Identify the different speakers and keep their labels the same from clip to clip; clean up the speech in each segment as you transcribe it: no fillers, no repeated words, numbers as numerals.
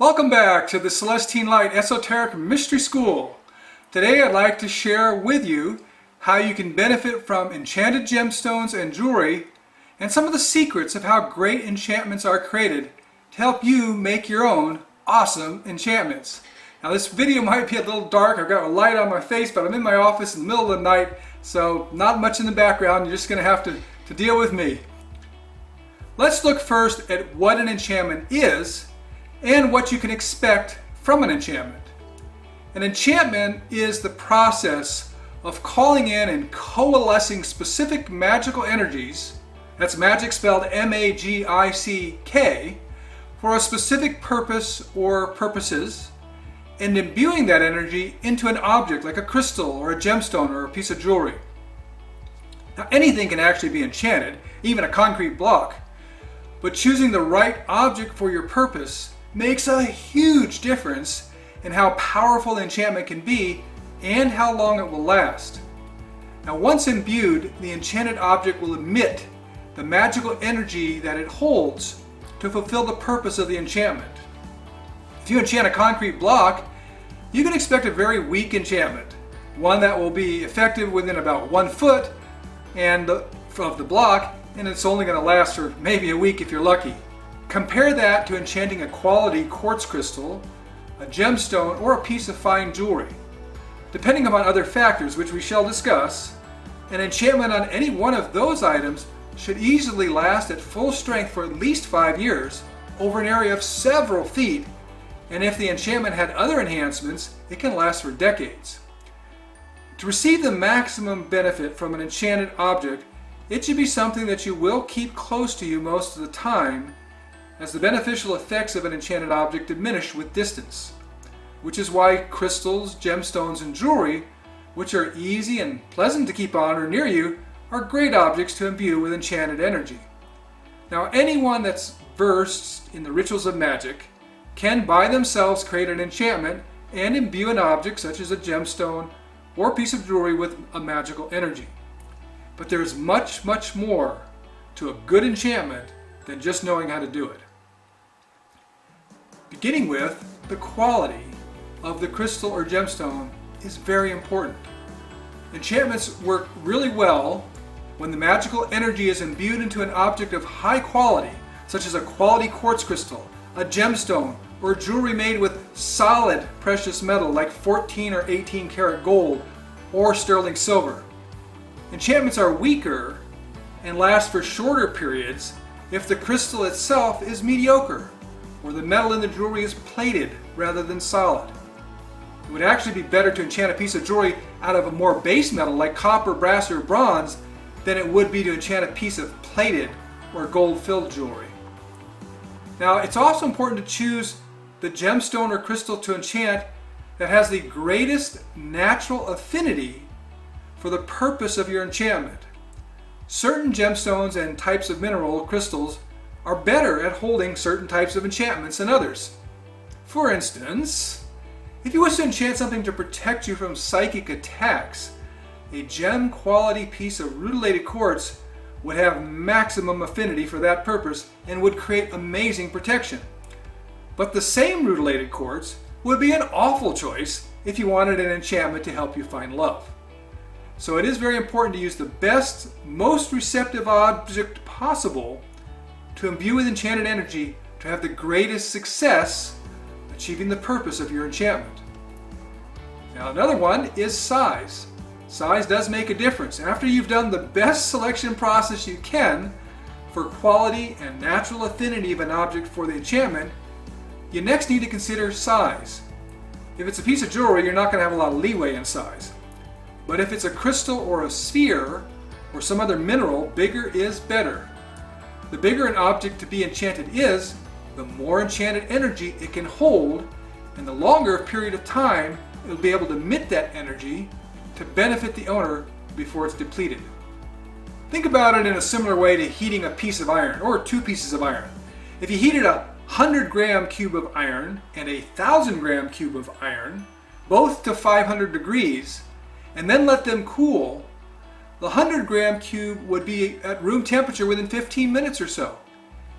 Speaker 1: Welcome back to the Celestine Light Esoteric Mystery School. Today I'd like to share with you how you can benefit from enchanted gemstones and jewelry and some of the secrets of how great enchantments are created to help you make your own awesome enchantments. Now this video might be a little dark. I've got a light on my face, but I'm in my office in the middle of the night, so not much in the background. You're just going to have to deal with me. Let's look first at what an enchantment is and what you can expect from an enchantment. An enchantment is the process of calling in and coalescing specific magical energies, that's magic spelled M-A-G-I-C-K, for a specific purpose or purposes, and imbuing that energy into an object like a crystal or a gemstone or a piece of jewelry. Now anything can actually be enchanted, even a concrete block, but choosing the right object for your purpose makes a huge difference in how powerful the enchantment can be and how long it will last. Now once imbued, the enchanted object will emit the magical energy that it holds to fulfill the purpose of the enchantment. If you enchant a concrete block, you can expect a very weak enchantment, one that will be effective within about 1 foot of the block, and it's only going to last for maybe a week if you're lucky. Compare that to enchanting a quality quartz crystal, a gemstone, or a piece of fine jewelry. Depending upon other factors, which we shall discuss, an enchantment on any one of those items should easily last at full strength for at least 5 years over an area of several feet, and if the enchantment had other enhancements, it can last for decades. To receive the maximum benefit from an enchanted object, it should be something that you will keep close to you most of the time, as the beneficial effects of an enchanted object diminish with distance, which is why crystals, gemstones, and jewelry, which are easy and pleasant to keep on or near you, are great objects to imbue with enchanted energy. Now anyone that's versed in the rituals of magic can by themselves create an enchantment and imbue an object such as a gemstone or a piece of jewelry with a magical energy. But there's much, much more to a good enchantment than just knowing how to do it. Beginning with, the quality of the crystal or gemstone is very important. Enchantments work really well when the magical energy is imbued into an object of high quality, such as a quality quartz crystal, a gemstone, or jewelry made with solid precious metal like 14 or 18 karat gold or sterling silver. Enchantments are weaker and last for shorter periods if the crystal itself is mediocre, or the metal in the jewelry is plated rather than solid. It would actually be better to enchant a piece of jewelry out of a more base metal like copper, brass, or bronze than it would be to enchant a piece of plated or gold-filled jewelry. Now, it's also important to choose the gemstone or crystal to enchant that has the greatest natural affinity for the purpose of your enchantment. Certain gemstones and types of mineral crystals are better at holding certain types of enchantments than others. For instance, if you wish to enchant something to protect you from psychic attacks, a gem quality piece of rutilated quartz would have maximum affinity for that purpose and would create amazing protection. But the same rutilated quartz would be an awful choice if you wanted an enchantment to help you find love. So it is very important to use the best, most receptive object possible to imbue with enchanted energy to have the greatest success achieving the purpose of your enchantment. Now another one is size. Size does make a difference. After you've done the best selection process you can for quality and natural affinity of an object for the enchantment, you next need to consider size. If it's a piece of jewelry, you're not going to have a lot of leeway in size. But if it's a crystal or a sphere or some other mineral, bigger is better. The bigger an object to be enchanted is, the more enchanted energy it can hold, and the longer a period of time it will be able to emit that energy to benefit the owner before it's depleted. Think about it in a similar way to heating a piece of iron or 2 pieces of iron. If you heated a 100-gram cube of iron and a 1,000-gram cube of iron, both to 500 degrees, and then let them cool, the 100-gram cube would be at room temperature within 15 minutes or so.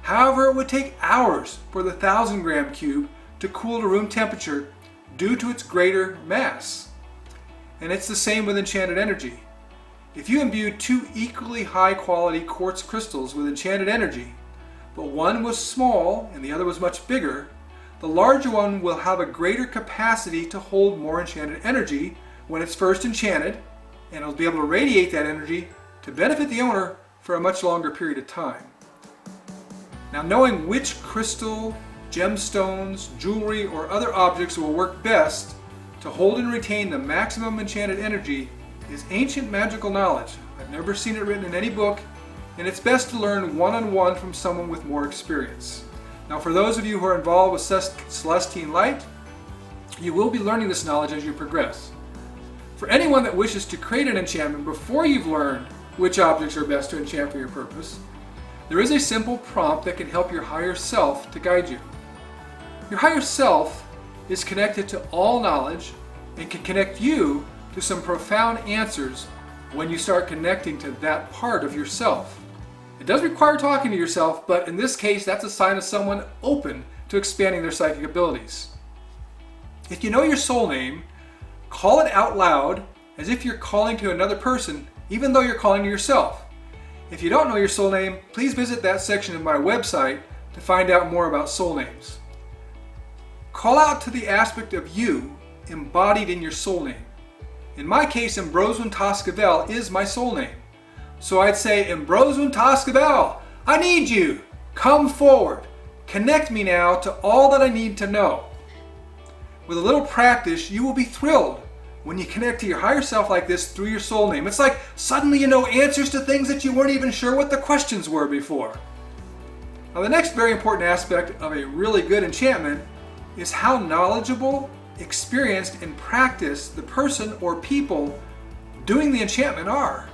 Speaker 1: However, it would take hours for the 1,000-gram cube to cool to room temperature due to its greater mass. And it's the same with enchanted energy. If you imbue two equally high quality quartz crystals with enchanted energy, but one was small and the other was much bigger, the larger one will have a greater capacity to hold more enchanted energy when it's first enchanted, and it'll be able to radiate that energy to benefit the owner for a much longer period of time. Now, knowing which crystal, gemstones, jewelry, or other objects will work best to hold and retain the maximum enchanted energy is ancient magical knowledge. I've never seen it written in any book, and it's best to learn one-on-one from someone with more experience. Now, for those of you who are involved with Celestine Light, you will be learning this knowledge as you progress. For anyone that wishes to create an enchantment before you've learned which objects are best to enchant for your purpose, there is a simple prompt that can help your higher self to guide you. Your higher self is connected to all knowledge and can connect you to some profound answers when you start connecting to that part of yourself. It does require talking to yourself, but in this case, that's a sign of someone open to expanding their psychic abilities. If you know your soul name, call it out loud as if you're calling to another person, even though you're calling to yourself. If you don't know your soul name, please visit that section of my website to find out more about soul names. Call out to the aspect of you embodied in your soul name. In my case, Ambroswin Toscavel is my soul name. So I'd say, Ambroswin Toscavel, I need you. Come forward. Connect me now to all that I need to know. With a little practice, you will be thrilled when you connect to your higher self like this through your soul name. It's like suddenly you know answers to things that you weren't even sure what the questions were before. Now, the next very important aspect of a really good enchantment is how knowledgeable, experienced, and practiced the person or people doing the enchantment are.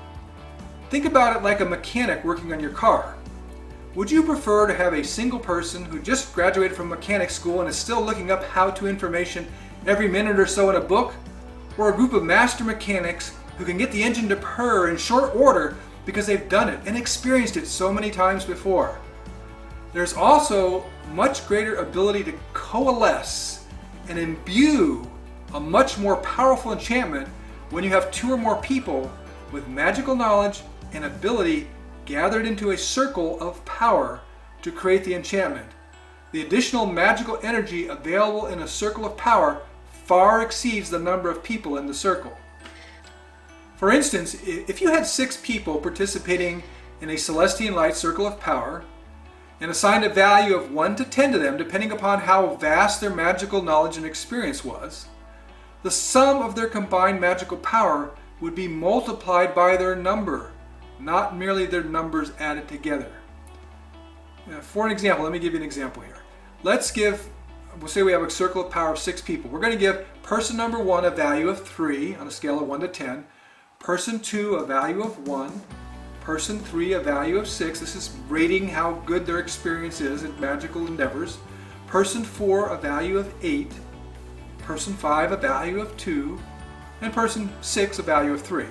Speaker 1: Think about it like a mechanic working on your car. Would you prefer to have a single person who just graduated from mechanic school and is still looking up how-to information every minute or so in a book? Or a group of master mechanics who can get the engine to purr in short order because they've done it and experienced it so many times before? There's also much greater ability to coalesce and imbue a much more powerful enchantment when you have two or more people with magical knowledge and ability gathered into a circle of power to create the enchantment. The additional magical energy available in a circle of power far exceeds the number of people in the circle. For instance, if you had 6 people participating in a Celestine Light circle of power and assigned a value of 1 to 10 to them depending upon how vast their magical knowledge and experience was, the sum of their combined magical power would be multiplied by their number, not merely their numbers added together. For an example, let me give you an example here. We'll say we have a circle of power of 6 people. We're going to give person number 1 a value of 3 on a scale of 1 to 10, person 2 a value of 1, person 3 a value of 6. This is rating how good their experience is in magical endeavors. Person 4 a value of 8, person 5 a value of 2, and person 6 a value of 3.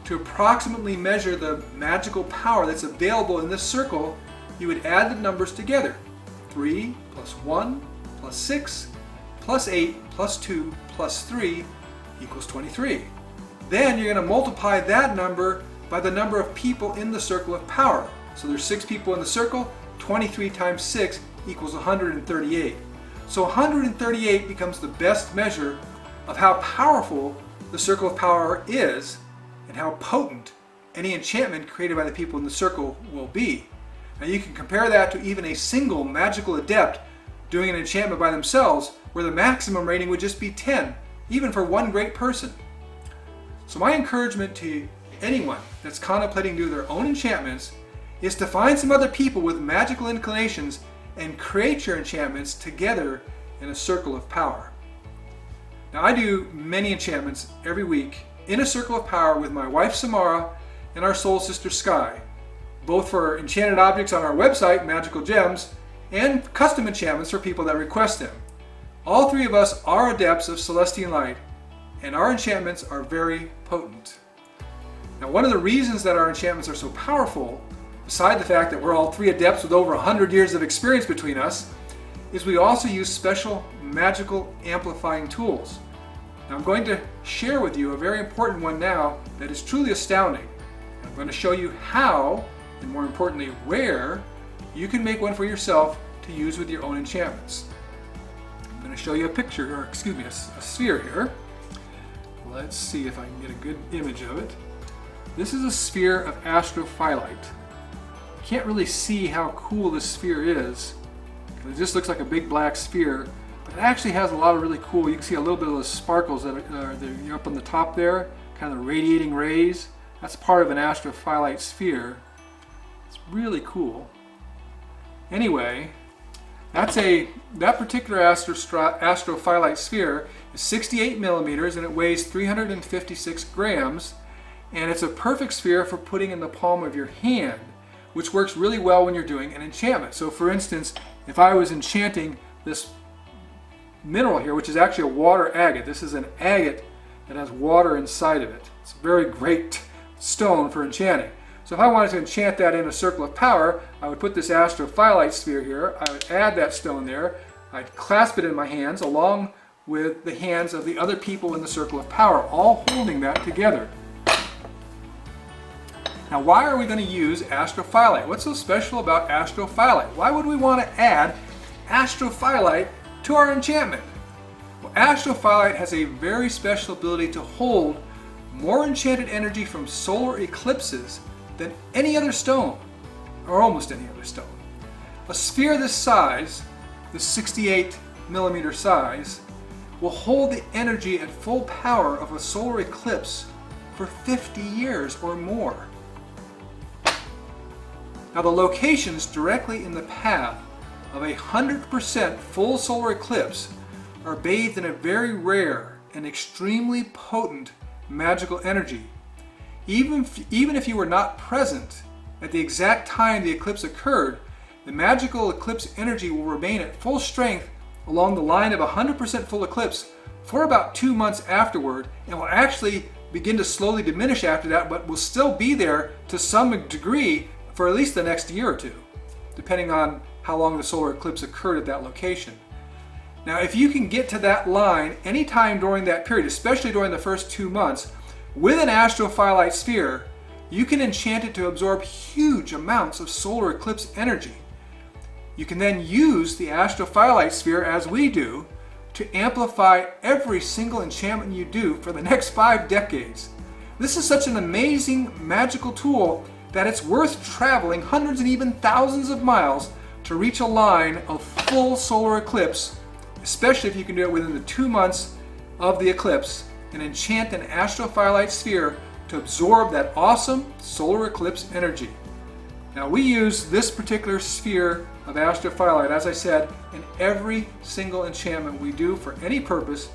Speaker 1: To approximately measure the magical power that's available in this circle, you would add the numbers together. 3 plus 1 plus 6 plus 8 plus 2 plus 3 equals 23. Then you're going to multiply that number by the number of people in the circle of power. So there's 6 people in the circle, 23 times 6 equals 138. So 138 becomes the best measure of how powerful the circle of power is and how potent any enchantment created by the people in the circle will be. Now you can compare that to even a single magical adept doing an enchantment by themselves, where the maximum rating would just be 10, even for one great person. So my encouragement to anyone that's contemplating doing their own enchantments is to find some other people with magical inclinations and create your enchantments together in a circle of power. Now I do many enchantments every week in a circle of power with my wife Samara and our soul sister Sky, both for enchanted objects on our website, Magical Gems, and custom enchantments for people that request them. All 3 of us are adepts of Celestine Light, and our enchantments are very potent. Now, one of the reasons that our enchantments are so powerful, beside the fact that we're all 3 adepts with over 100 years of experience between us, is we also use special magical amplifying tools. Now I'm going to share with you a very important one now that is truly astounding. I'm going to show you how, and more importantly where, you can make one for yourself to use with your own enchantments. I'm going to show you a picture, or excuse me, a sphere here. Let's see if I can get a good image of it. This is a sphere of astrophyllite. You can't really see how cool this sphere is. It just looks like a big black sphere, but it actually has a lot of really cool, you can see a little bit of those sparkles that are up on the top there, kind of radiating rays. That's part of an astrophyllite sphere. It's really cool. Anyway, that particular astrophyllite sphere is 68 millimeters and it weighs 356 grams, and it's a perfect sphere for putting in the palm of your hand, which works really well when you're doing an enchantment. So for instance, if I was enchanting this mineral here, which is actually a water agate, this is an agate that has water inside of it. It's a very great stone for enchanting. So if I wanted to enchant that in a circle of power, I would put this astrophyllite sphere here, I would add that stone there, I'd clasp it in my hands along with the hands of the other people in the circle of power, all holding that together. Now why are we going to use astrophyllite? What's so special about astrophyllite? Why would we want to add astrophyllite to our enchantment? Well, astrophyllite has a very special ability to hold more enchanted energy from solar eclipses than any other stone, or almost any other stone. A sphere this size, the 68 millimeter size, will hold the energy at full power of a solar eclipse for 50 years or more. Now the locations directly in the path of 100% full solar eclipse are bathed in a very rare and extremely potent magical energy. Even if you were not present at the exact time the eclipse occurred, the magical eclipse energy will remain at full strength along the line of 100% full eclipse for about 2 months afterward, and will actually begin to slowly diminish after that, but will still be there to some degree for at least the next year or two, depending on how long the solar eclipse occurred at that location. Now, if you can get to that line anytime during that period, especially during the first 2 months, with an astrophyllite sphere, you can enchant it to absorb huge amounts of solar eclipse energy. You can then use the astrophyllite sphere, as we do, to amplify every single enchantment you do for the next 5 decades. This is such an amazing magical tool that it's worth traveling hundreds and even thousands of miles to reach a line of full solar eclipse, especially if you can do it within the 2 months of the eclipse, and enchant an astrophyllite sphere to absorb that awesome solar eclipse energy. Now we use this particular sphere of astrophyllite, as I said, in every single enchantment we do for any purpose,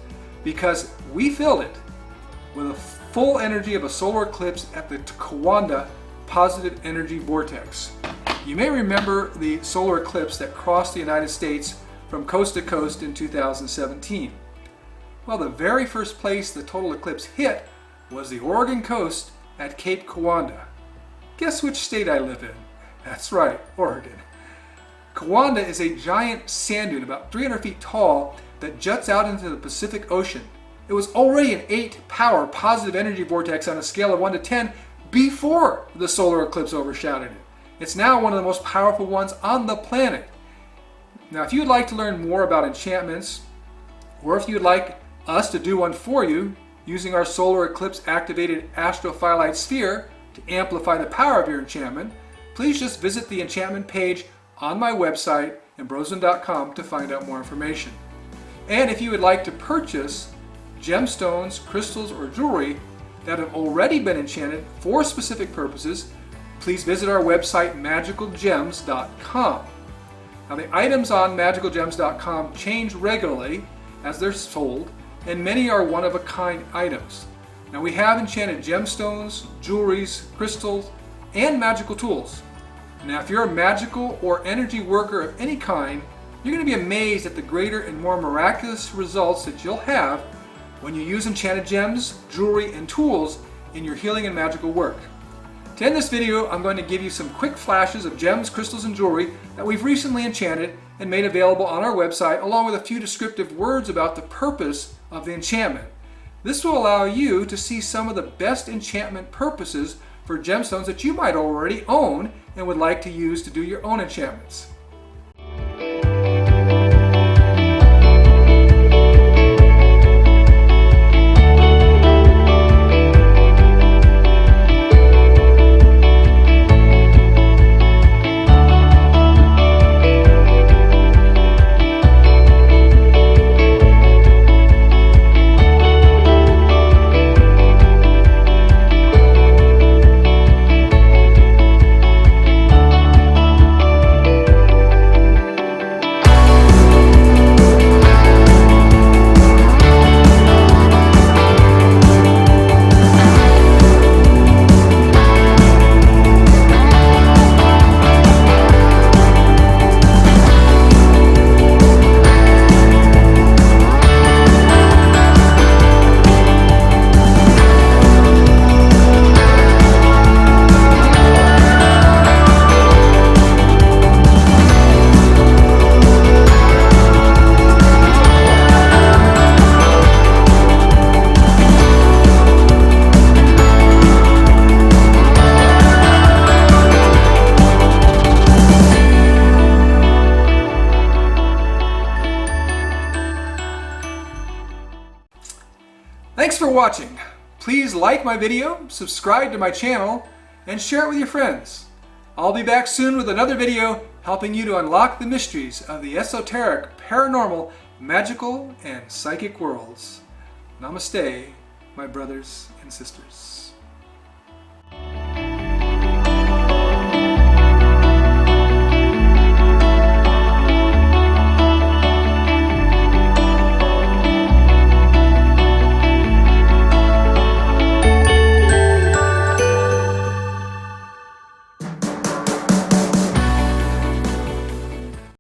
Speaker 1: because we filled it with a full energy of a solar eclipse at the Kawanda positive energy vortex. You may remember the solar eclipse that crossed the United States from coast to coast in 2017. Well, the very first place the total eclipse hit was the Oregon coast at Cape Kawanda. Guess which state I live in? That's right, Oregon. Kawanda is a giant sand dune about 300 feet tall that juts out into the Pacific Ocean. It was already an 8-power positive energy vortex on a scale of 1 to 10 before the solar eclipse overshadowed it. It's now one of the most powerful ones on the planet. Now, if you'd like to learn more about enchantments, or if you'd like us to do one for you using our solar eclipse activated astrophyllite sphere to amplify the power of your enchantment, please just visit the enchantment page on my website, ambrosian.com, to find out more information. And if you would like to purchase gemstones, crystals, or jewelry that have already been enchanted for specific purposes, please visit our website, magicalgems.com. Now, the items on magicalgems.com change regularly as they're sold, and many are one-of-a-kind items. Now, we have enchanted gemstones, jewelries, crystals, and magical tools. Now, if you're a magical or energy worker of any kind, you're going to be amazed at the greater and more miraculous results that you'll have when you use enchanted gems, jewelry, and tools in your healing and magical work. To end this video, I'm going to give you some quick flashes of gems, crystals, and jewelry that we've recently enchanted and made available on our website, along with a few descriptive words about the purpose of the enchantment. This will allow you to see some of the best enchantment purposes for gemstones that you might already own and would like to use to do your own enchantments. Thanks for watching. Please like my video, subscribe to my channel, and share it with your friends. I'll be back soon with another video helping you to unlock the mysteries of the esoteric, paranormal, magical, and psychic worlds. Namaste, my brothers and sisters.